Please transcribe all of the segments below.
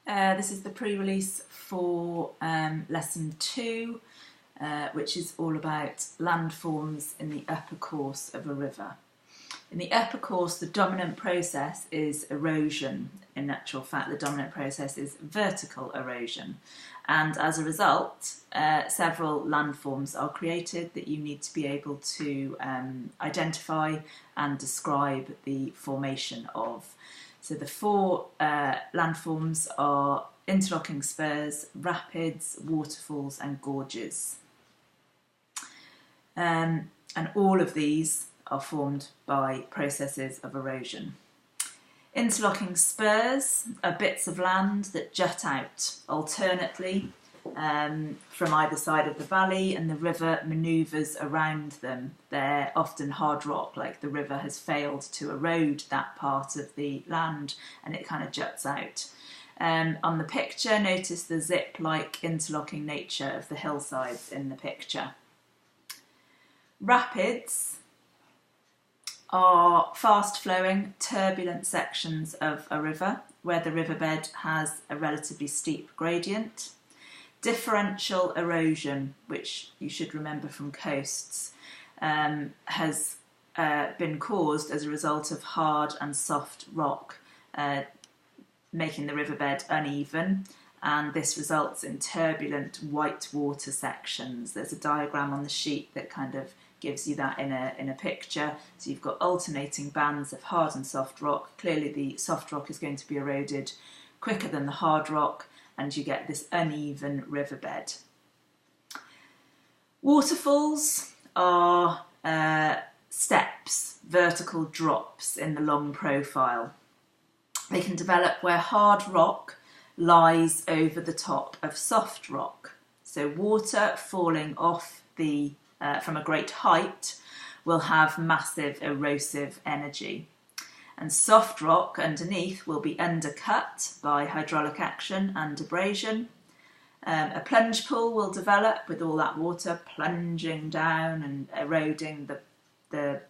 This is the pre-release for lesson 2, which is all about landforms in the upper course of a river. In the upper course, the dominant process is erosion. In actual fact, the dominant process is vertical erosion. And as a result, several landforms are created that you need to be able to identify and describe the formation of. So the four landforms are interlocking spurs, rapids, waterfalls and gorges. And all of these are formed by processes of erosion. Interlocking spurs are bits of land that jut out alternately from either side of the valley, and the river manoeuvres around them. They're often hard rock, like the river has failed to erode that part of the land and it kind of juts out. On the picture, notice the zip-like interlocking nature of the hillsides in the picture. Rapids are fast-flowing, turbulent sections of a river where the riverbed has a relatively steep gradient. Differential erosion, which you should remember from coasts, has been caused as a result of hard and soft rock making the riverbed uneven, and this results in turbulent white water sections. There's a diagram on the sheet that kind of gives you that in a picture. So you've got alternating bands of hard and soft rock. Clearly the soft rock is going to be eroded quicker than the hard rock, and you get this uneven riverbed. Waterfalls are steps, vertical drops in the long profile. They can develop where hard rock lies over the top of soft rock. So water falling off from a great height will have massive erosive energy. And soft rock underneath will be undercut by hydraulic action and abrasion. A plunge pool will develop with all that water plunging down and eroding the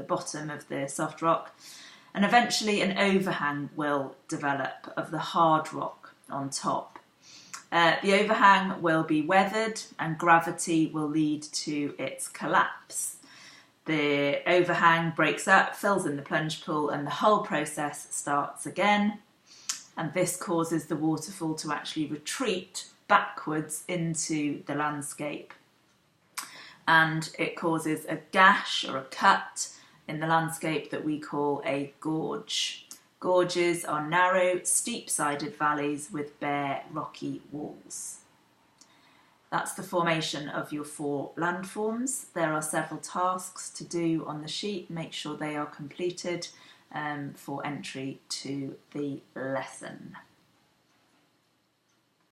bottom of the soft rock. And eventually an overhang will develop of the hard rock on top. The overhang will be weathered and gravity will lead to its collapse. The overhang breaks up, fills in the plunge pool, and the whole process starts again. And this causes the waterfall to actually retreat backwards into the landscape. And it causes a gash or a cut in the landscape that we call a gorge. Gorges are narrow, steep-sided valleys with bare, rocky walls. That's the formation of your four landforms. There are several tasks to do on the sheet. Make sure they are completed for entry to the lesson.